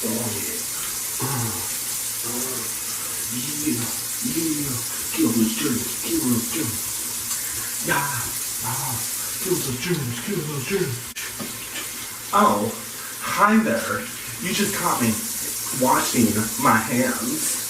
Kill those germs, kill those germs. Yeah, kill those germs, kill those germs. Oh, hi there. You just caught me washing my hands.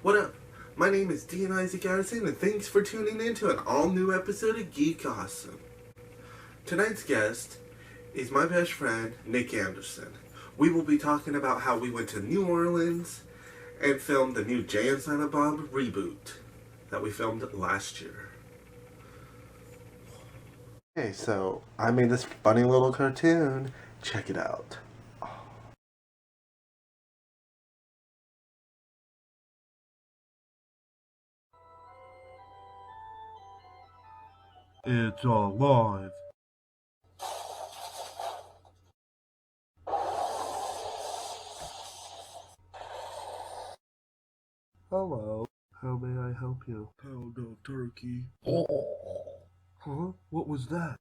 What up? My name is Dean Isaac Addison, and thanks for tuning in to an all-new episode of Geek AWHSUM. Tonight's guest is my best friend, Nick Anderson. We will be talking about how we went to New Orleans and filmed the new Jay and Silent Bob Reboot that we filmed last year. Okay, so I made this funny little cartoon. Check it out. It's alive. Hello. How may I help you? Pound of turkey. Huh? What was that?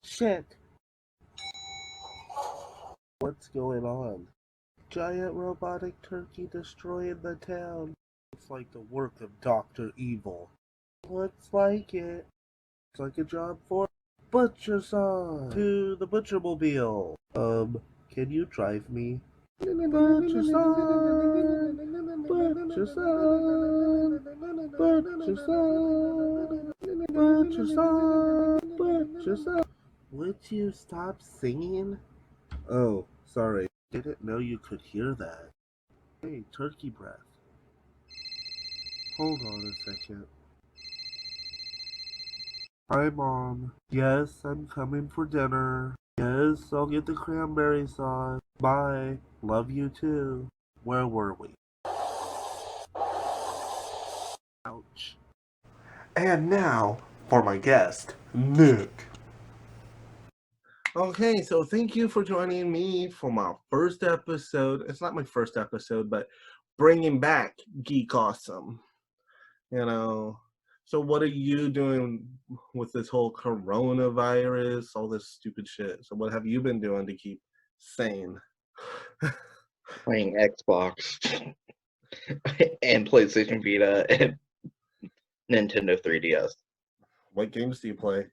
Shit. What's going on? Giant robotic turkey destroying the town. It's like the work of Dr. Evil. Looks like it. It's like a job for AWHSUM. To the Butchermobile. Can you drive me? AWHSUM. AWHSUM. AWHSUM. AWHSUM. Would you stop singing? Oh, sorry. Didn't know you could hear that. Hey, turkey breath. Hold on a second. Hi, Mom. Yes, I'm coming for dinner. Yes, I'll get the cranberry sauce. Bye. Love you too. Where were we? Ouch. And now, for my guest, Nick. Okay, so thank you for joining me for my first episode. It's not my first episode, but bringing back Geek AWHSUM. You know, so what are you doing with this whole coronavirus, all this stupid shit? So what have you been doing to keep sane? Playing Xbox and PlayStation Vita and Nintendo 3DS. What games do you play?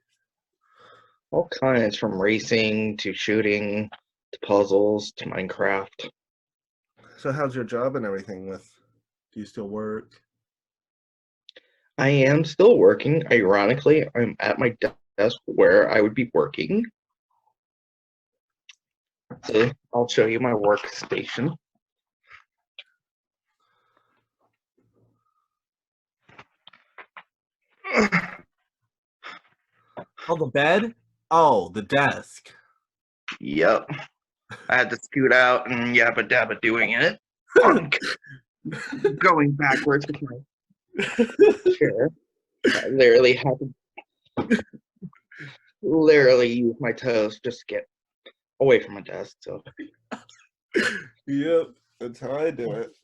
All kinds, from racing to shooting to puzzles to Minecraft. So how's your job and everything with? Do you still work? I am still working. Ironically, I'm at my desk where I would be working. So I'll show you my workstation. Oh, the bed? Oh, the desk. Yep. I had to scoot out and yabba dabba doing it. Going backwards with my chair. I literally had to use my toes just to get away from my desk. So Yep, that's how I do it.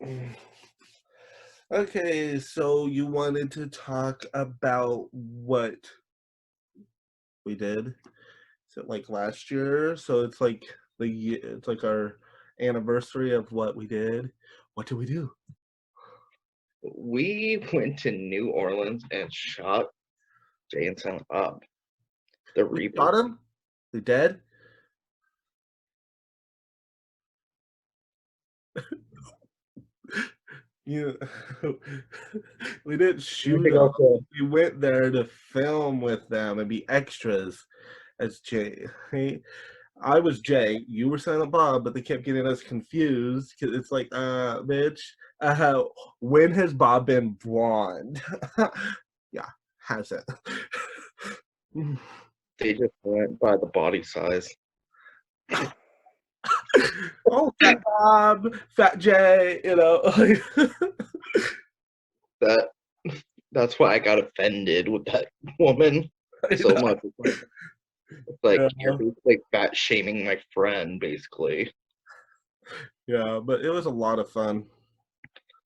Okay, so you wanted to talk about what we did? Is it like last year? So it's like it's like our anniversary of what we did. What did we do? we went to New Orleans and shot Jay and Silent Bob. The We reboot. shot him? They dead? You we didn't shoot them. We went there to film with them and be extras as Jay. I was Jay, you were Silent Bob, but they kept getting us confused because it's like, bitch, when has Bob been blonde? Yeah, has it? They just went by the body size. Oh, Fat Bob, Fat Jay, you know. That's why I got offended with that woman so much. Like, Yeah, you're basically fat shaming my friend, basically. yeah, but it was a lot of fun.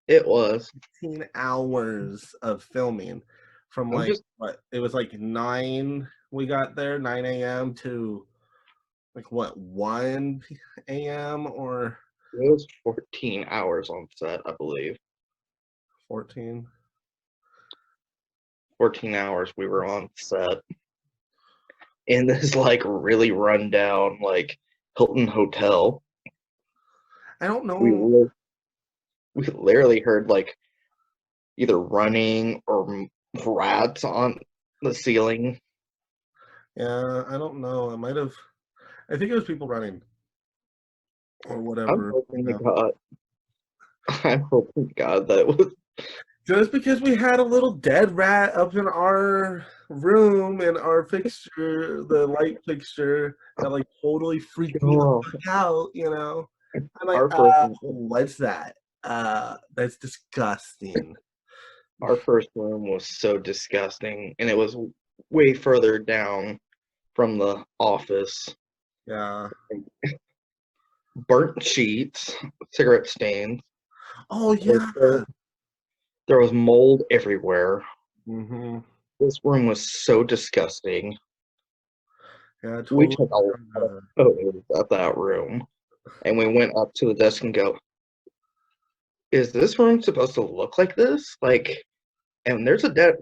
It was. 15 hours of filming from I'm like just, what it was like 9 we got there 9 a.m. to like what 1 a.m. or it was 14 hours on set, I believe. 14. 14 hours we were on set in this like really rundown like Hilton hotel. I don't We know. li- we literally heard like either running or rats on the ceiling. Yeah, I don't know. I might have. I think it was people running or I'm whatever. hoping to Yeah. God, I'm hoping to God that it was. Just because we had a little dead rat up in our room and our fixture, the light fixture, that like totally freaked me the Oh, fuck out, you know? I'm like, our first what's that? That's disgusting. our first room was so disgusting, and it was way further down from the office. Yeah. Burnt sheets, cigarette stains. Oh There, yeah. there was mold everywhere. Mm-hmm. This room was so disgusting. Yeah, We totally. took a lot of photos of that room, and we went up to the desk and go, "Is this room supposed to look like this?" Like, and there's a dead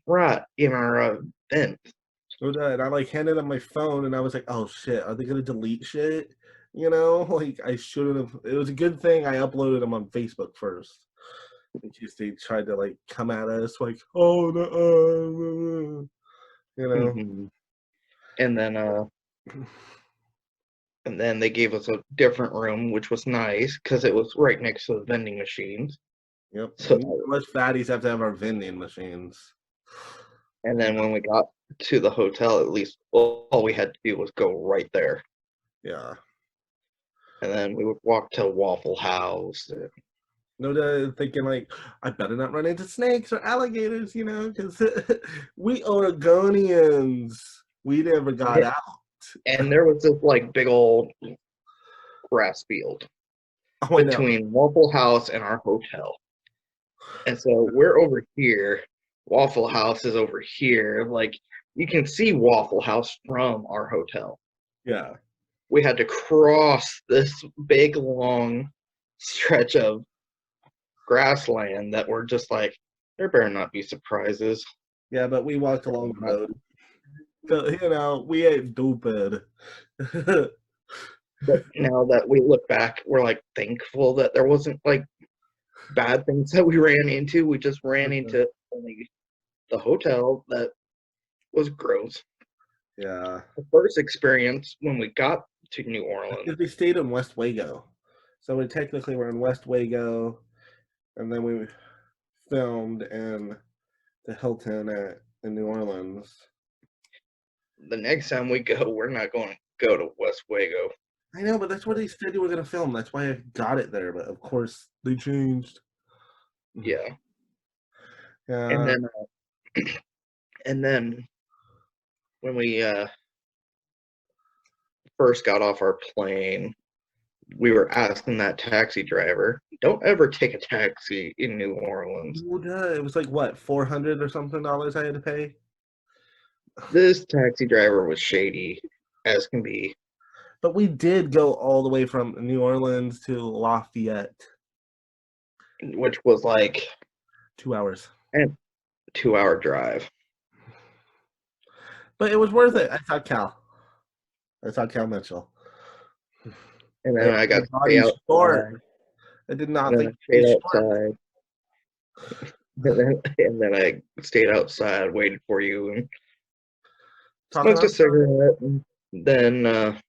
rat in our vent. And I like handed them my phone and I was like, oh shit, are they gonna delete shit? You know, like I shouldn't have. It was a good thing I uploaded them on Facebook first in case they tried to like come at us like, oh, no, you know. Hmm. And then, they gave us a different room, which was nice because it was right next to the vending machines. Yep. So, Us fatties have to have our vending machines. and then when we got to the hotel, at least all we had to do was go right there. Yeah. And then we would walk to Waffle House. No doubt thinking like, I better not run into snakes or alligators, you know, because we Oregonians, we never got out. And there was this like big old grass field Oh, I know. between Waffle House and our hotel. And so we're over here. Waffle House is over here. Like you can see Waffle House from our hotel. Yeah. We had to cross this big long stretch of grassland that we're just like, there better not be surprises. Yeah, but we walked along the road. So, you know, we ain't stupid. But now that we look back, we're like thankful that there wasn't like bad things that we ran into. We just ran into only the hotel that was gross. Yeah. The first experience when we got to New Orleans, Because we stayed in West Wago. So we technically were in West Wago, and then we filmed in the Hilton in New Orleans. the next time we go, we're not going to go to West Wago. I know, but that's where they said they were going to film. That's why I got it there. But of course, they changed. Yeah. And Yeah. then and then when we first got off our plane, we were asking that taxi driver, don't ever take a taxi in New Orleans. It was like what, 400 or something dollars I had to pay? This taxi driver was shady as can be. But we did go all the way from New Orleans to Lafayette. Which was like 2 hours. a 2 hour drive. But it was worth it. I saw Cal. I saw Cal Mitchell. And Hey, then I got to stay body's short. outside. I did And not then I think stayed he's short. outside. And then I stayed outside, waited for you, and Talking smoked a on. cigarette, and then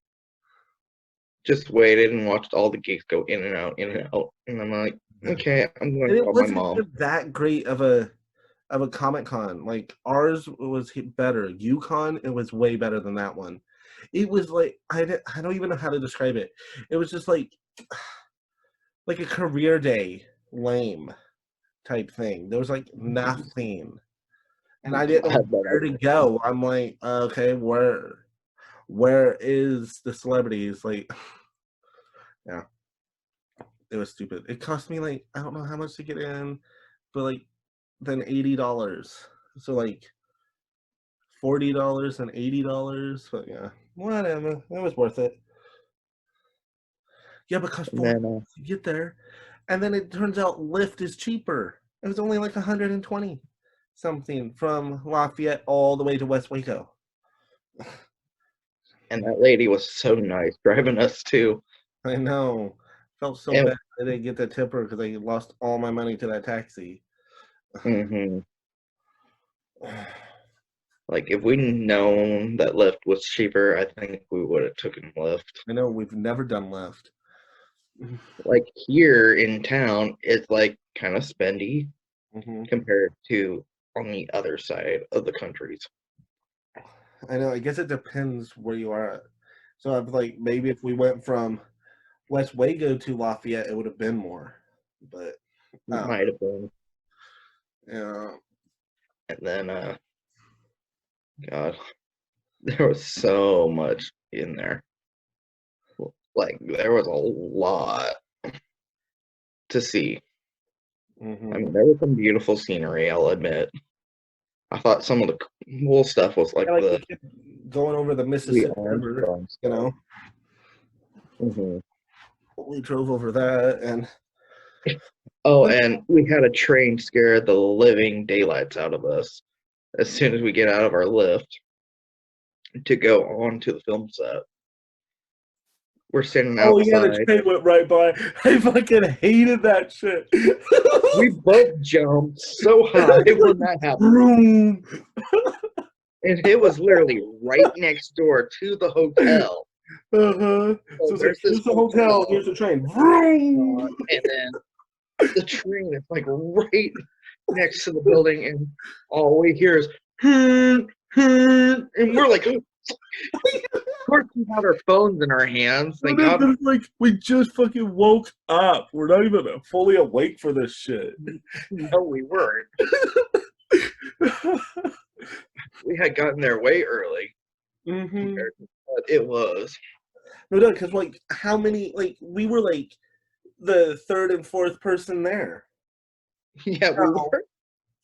just waited and watched all the geeks go in and out, in and out. And I'm like, okay, I'm going And to it call my wasn't mom. even that great of a Comic Con. Like ours was better. UConn, it was way better than that one. It was like I don't even know how to describe it. It was just like a career day, lame type thing. There was like nothing, and I didn't know Glad that where to go. I'm like, okay, where? where is the celebrities? Like, yeah, it was stupid. It cost me like I don't know how much to get in, but like then $80. So like $40 and $80. But yeah, whatever. It was worth it. Yeah, because And $40 then, to get there, and then it turns out Lyft is cheaper. It was only like 120 something from Lafayette all the way to West Waco. and that lady was so nice driving us too. I know. Felt so And bad I didn't get the tipper because I lost all my money to that taxi. mhm. Like if we'd known that Lyft was cheaper, I think we would have taken Lyft. I know we've never done Lyft. Like here in town, it's like kind of spendy Hmm. compared to on the other side of the countries. I know. I guess it depends where you are at. So I'm like, maybe if we went from West Wago to Lafayette, it would have been more. But It might have been. yeah, And then, God, there was so much in there. Like there was a lot to see. I hmm mean, there was some beautiful scenery, I'll admit. I thought some of the cool stuff was like yeah, like we the kept going over the Louis Mississippi River. Armstrong You stuff. know, Hmm. we drove over that, and Oh, and we had a train scare the living daylights out of us as soon as we get out of our lift to go on to the film set. We're standing oh yeah, the outside. train went right by. I fucking hated that shit. We both jumped so high when that happened. Vroom. And it was literally right next door to the hotel. Uh-huh. So So it's like, there's this here's the hotel, hotel, here's the train. Vroom. and then the train is like right next to the building, and all we hear is, "Hmm, hmm," and we're like, of course, we had our phones in our hands. Thank God. It's like we just fucking woke up. We're not even fully awake for this shit. No, we weren't. We had gotten there way early Mm-hmm. compared to what it was. No, because like how many like we were like the third and fourth person there. Yeah, we No, were.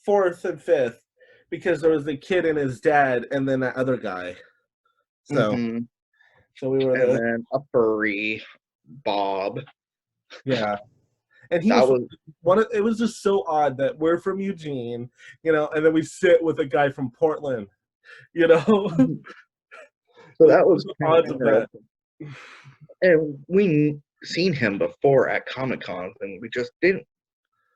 fourth and fifth. Because there was the kid and his dad and then that other guy. So Hmm. so we were And the then a furry Bob. yeah. And he That was was one of, it was just so odd that we're from Eugene, and then we sit with a guy from Portland, you know. so Like that what are was the kind of odds of that? interesting. And we seen him before at Comic Cons, and we just didn't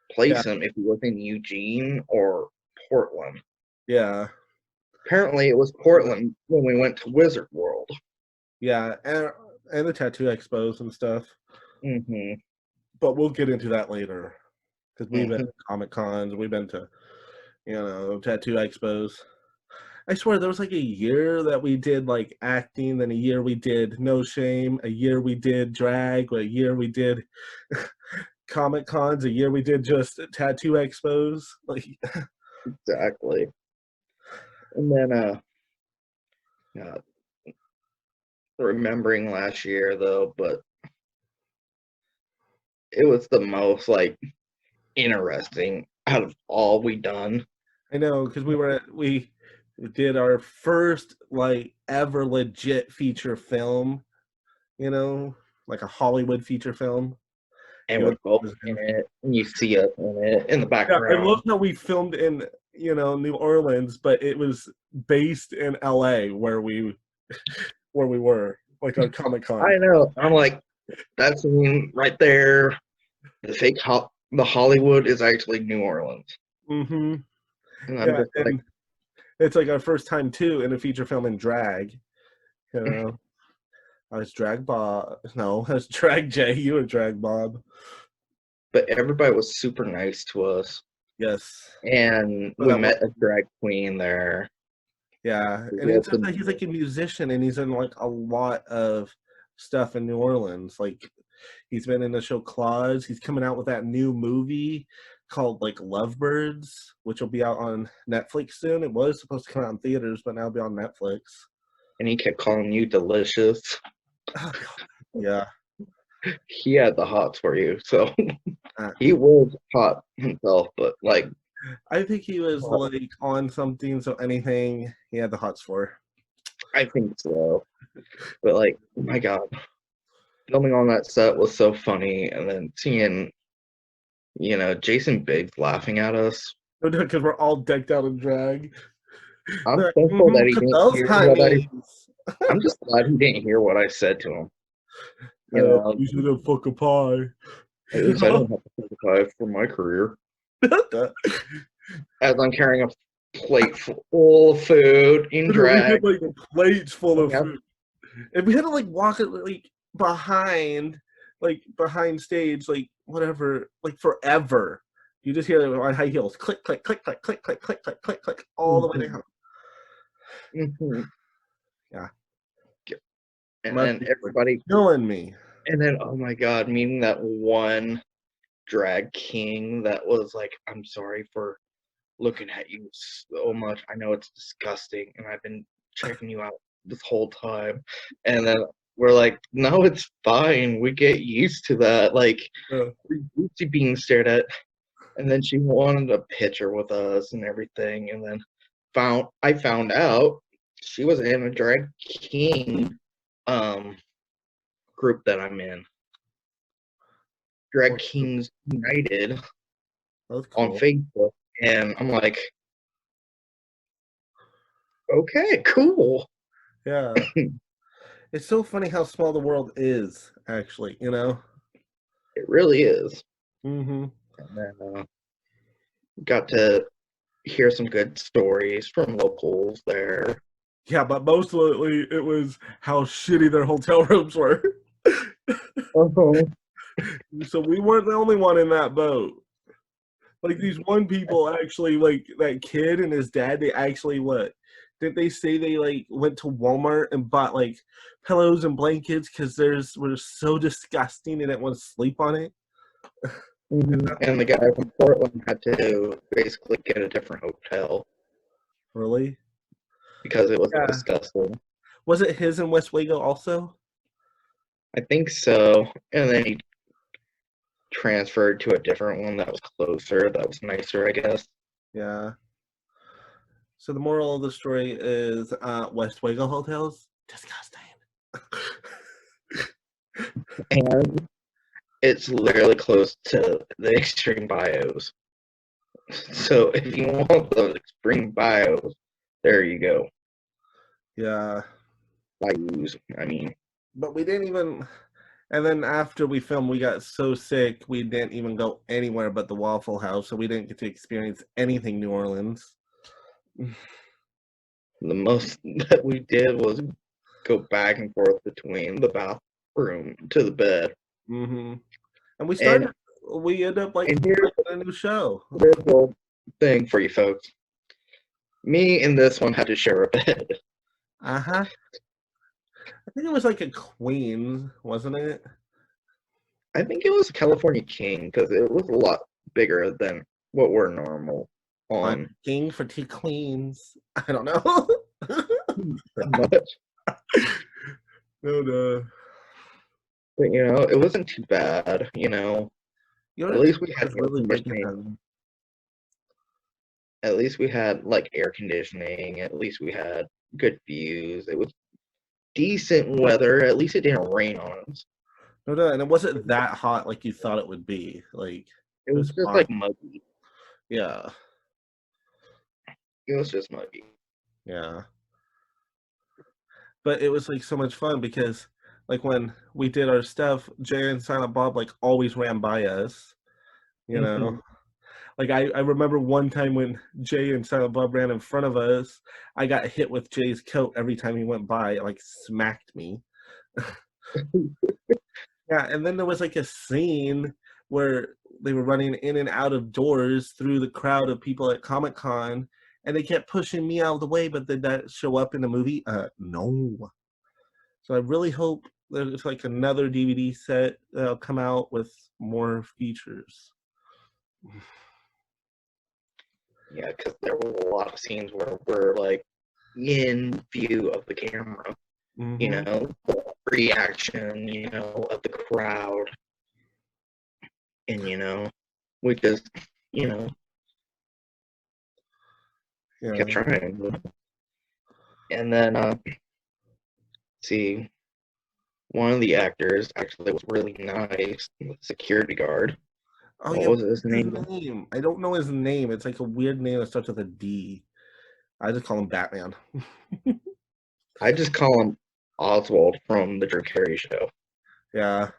Yeah, place him if he was in Eugene or Portland. yeah, Apparently, it was Portland when we went to Wizard World. yeah, and the tattoo expos and stuff. Hmm. But we'll get into that later because we've been Hmm. to Comic Cons, we've been to tattoo expos. I swear there was like a year that we did like acting, then a year we did No Shame, a year we did drag, a year we did Comic Cons, a year we did just tattoo expos. Like, Exactly. And then, uh, remembering last year though, but it was the most like interesting out of all we done. I know because we did our first like ever legit feature film, like a Hollywood feature film. And You know, we're both in it, and you see us in it in the yeah, I love background. how we filmed in New Orleans, but it was based in LA where we were, like our Comic Con. I know. I'm like, that's right there. The Hollywood is actually New Orleans, Mm-hmm. and I'm Yeah, just like, and it's like our first time too in a feature film in drag. You know, I was drag Bob. No, I was drag Jay. You were drag Bob. but everybody was super nice to us, Yes. and For we that one. met a drag queen there. Yeah, and We it's had just some, that he's like a musician and he's in like a lot of stuff in New Orleans. Like he's been in the show Claws. He's coming out with that new movie called like Lovebirds, which will be out on Netflix soon. It was supposed to come out in theaters, but now it'll be on Netflix. and he kept calling you delicious. Oh, God. Yeah. He had the hots for you, so Uh, he was hot himself, but like I think he was like on something, so anything he had the hots for. I think so. But like, oh my God, filming on that set was so funny, and then seeing, Jason Biggs laughing at us. No, because we're all decked out in drag. I'm They're thankful that he like, didn't those hear what I. honeys. I'm just glad he didn't hear what I said to him. You should have fucking pie. At least I don't have to sacrifice for my career. As I'm carrying a plate full of food in We had drag. like plates full of Yeah. food, and we had to like walk it behind stage, like whatever, like forever. You just hear it on high heels, click, click, click, click, click, click, click, click, click, click, all the way down. Mm-hmm. Yeah. And then everybody killing me. And then, oh my God, meeting that one drag king that was like, I'm sorry for looking at you so much. I know it's disgusting, and I've been checking you out this whole time. And then we're like, no, it's fine. We get used to that. Like, we're used to being stared at. And then she wanted a picture with us and everything. And then I found out she was in a drag king group that I'm in. Drag Kings United on Facebook, and I'm like, okay, cool. Yeah. It's so funny how small the world is, actually, It really is. Mm-hmm. And then got to hear some good stories from locals there. Yeah, but mostly it was how shitty their hotel rooms were. Uh-huh. So we weren't the only one in that boat. Like these one people actually, like that kid and his dad, they actually did they say they like went to Walmart and bought like pillows and blankets because theirs were so disgusting they didn't want to sleep on it. Mm-hmm. And the guy from Portland had to basically get a different hotel. Really? Because it was disgusting. Was it his in West Wago also? I think so. And then he transferred to a different one that was closer, that was nicer, I guess. Yeah. So the moral of the story is West Wago hotels, disgusting. And it's literally close to the extreme bios. So if you want the extreme bios, there you go. Yeah. Bios, I mean. But we didn't even, and then after we filmed, we got so sick, we didn't even go anywhere but the Waffle House, so we didn't get to experience anything New Orleans. The most that we did was go back and forth between the bathroom to the bed. Mm-hmm. And we ended up like a new show. Here's the thing for you folks. Me and this one had to share a bed. Uh-huh. I think it was like a queen, wasn't it? I think it was a California King because it was a lot bigger than what we're normal on. King for two queens. I don't know. No. But it wasn't too bad. At least we had really big. At least we had like air conditioning. At least we had good views. It was decent weather. At least it didn't rain on us. No, and it wasn't that hot like you thought it would be. Like it was just hot. like muggy. Yeah. It was just muggy. Yeah. But it was like so much fun because like when we did our stuff, Jay and Silent Bob like always ran by us. Mm-hmm. Like I remember one time when Jay and Silent Bob ran in front of us, I got hit with Jay's coat every time he went by. It like smacked me. Yeah, and then there was like a scene where they were running in and out of doors through the crowd of people at Comic-Con, and they kept pushing me out of the way, but did that show up in the movie? No. So I really hope there's like another DVD set that'll come out with more features. Yeah, because there were a lot of scenes where we're like in view of the camera. You Mm-hmm. know, the reaction, of the crowd. And, we just, you know, kept Yeah. trying. And then, see, one of the actors actually was really nice, the security guard. Oh What yeah, was his what's his name? name? I don't know his name. It's like a weird name that starts with a D. I just call him Batman. I just call him Oswald from the Drew Carey Show. Yeah,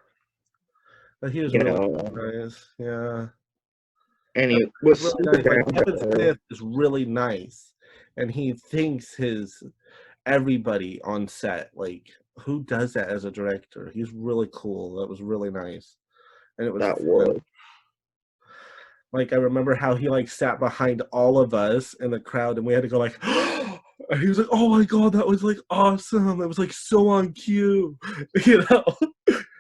but he was You really know, nice. Yeah, and that he was was really super nice. Like down to Kevin earth. Smith is really nice, and he thinks his everybody on set. Like, who does that as a director? He's really cool. That was really nice, and it was That fun. was Like I remember how he like sat behind all of us in the crowd, and we had to go like. And he was like, "Oh my god, that was like awesome! That was like so on cue," you know.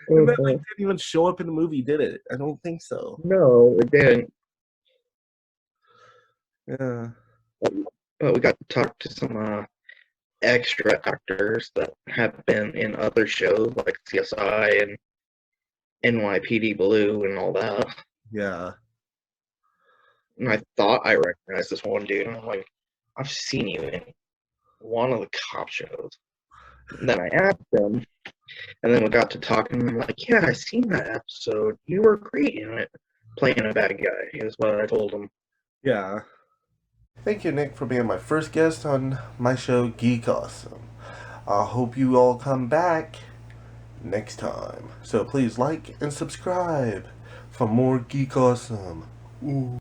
And that like Mhm. didn't even show up in the movie, did it? I don't think so. No, it didn't. Yeah. But we got to talk to some extra actors that have been in other shows like CSI and NYPD Blue and all that. Yeah. And I thought I recognized this one dude, and I'm like, I've seen you in one of the cop shows. And then I asked him, and then we got to talking, and I'm like, yeah, I seen that episode. You were great in it, playing a bad guy, is what I told him. Yeah. Thank you, Nick, for being my first guest on my show, Geek Awesome. I hope you all come back next time. So please like and subscribe for more Geek Awesome. Ooh.